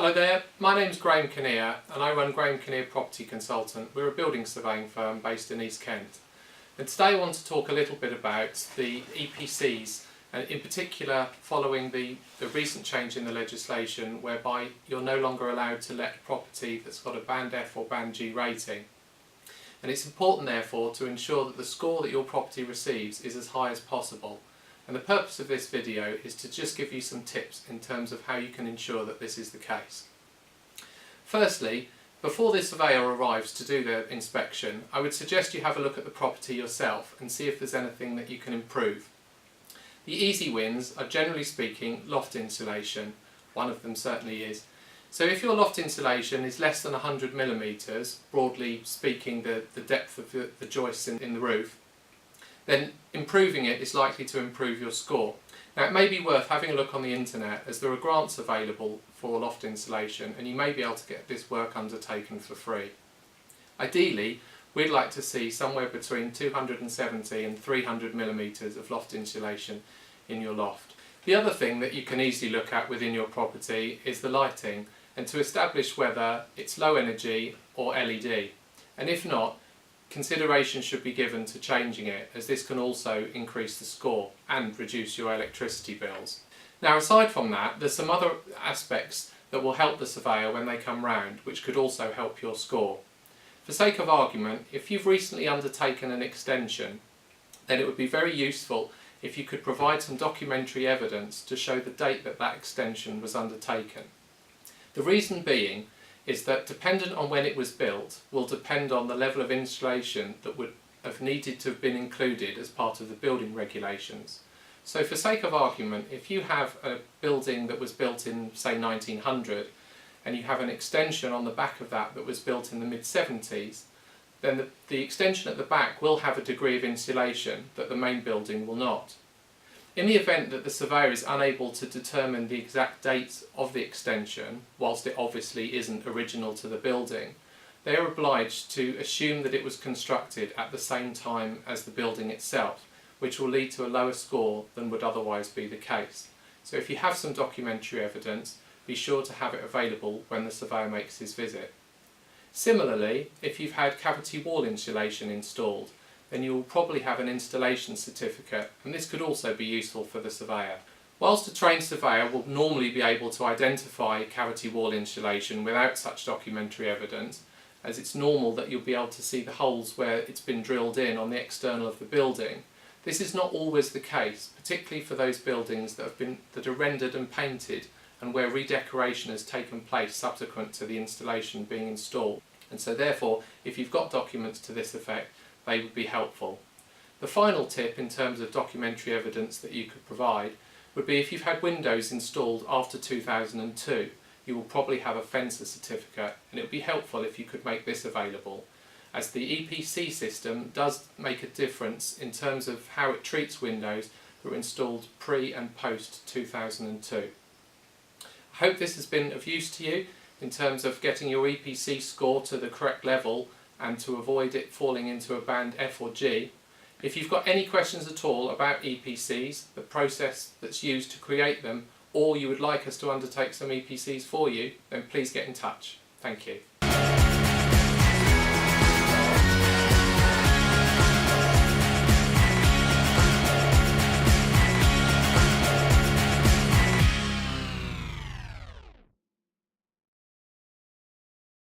Hello there, my name's Graham Kinnear and I run Graham Kinnear Property Consultant. We're a building surveying firm based in East Kent. And today I want to talk a little bit about the EPCs, and in particular following the recent change in the legislation whereby you're no longer allowed to let property that's got a Band F or Band G rating. And it's important therefore to ensure that the score that your property receives is as high as possible. And the purpose of this video is to just give you some tips in terms of how you can ensure that this is the case. Firstly, before the surveyor arrives to do their inspection, I would suggest you have a look at the property yourself and see if there's anything that you can improve. The easy wins are, generally speaking, loft insulation. One of them certainly is. So if your loft insulation is less than 100 millimetres, broadly speaking the depth of the joists in the roof, then improving it is likely to improve your score. Now it may be worth having a look on the internet, as there are grants available for loft insulation and you may be able to get this work undertaken for free. Ideally, we'd like to see somewhere between 270 and 300 millimetres of loft insulation in your loft. The other thing that you can easily look at within your property is the lighting, and to establish whether it's low energy or LED. And if not, consideration should be given to changing it, as this can also increase the score and reduce your electricity bills. Now aside from that, there's some other aspects that will help the surveyor when they come round, which could also help your score. For sake of argument, if you've recently undertaken an extension, then it would be very useful if you could provide some documentary evidence to show the date that that extension was undertaken. The reason being is that, dependent on when it was built, will depend on the level of insulation that would have needed to have been included as part of the building regulations. So for sake of argument, if you have a building that was built in, say, 1900, and you have an extension on the back of that that was built in the mid-70s, then the extension at the back will have a degree of insulation that the main building will not. In the event that the surveyor is unable to determine the exact date of the extension, whilst it obviously isn't original to the building, they are obliged to assume that it was constructed at the same time as the building itself, which will lead to a lower score than would otherwise be the case. So if you have some documentary evidence, be sure to have it available when the surveyor makes his visit. Similarly, if you've had cavity wall insulation installed, then you will probably have an installation certificate, and this could also be useful for the surveyor. Whilst a trained surveyor will normally be able to identify cavity wall insulation without such documentary evidence, as it's normal that you'll be able to see the holes where it's been drilled in on the external of the building, this is not always the case, particularly for those buildings that are rendered and painted and where redecoration has taken place subsequent to the installation being installed. And so therefore, if you've got documents to this effect, they would be helpful. The final tip in terms of documentary evidence that you could provide would be if you've had windows installed after 2002, you will probably have a fencer certificate, and it would be helpful if you could make this available, as the EPC system does make a difference in terms of how it treats windows that were installed pre and post 2002. I hope this has been of use to you in terms of getting your EPC score to the correct level and to avoid it falling into a band F or G. If you've got any questions at all about EPCs, the process that's used to create them, or you would like us to undertake some EPCs for you, then please get in touch. Thank you.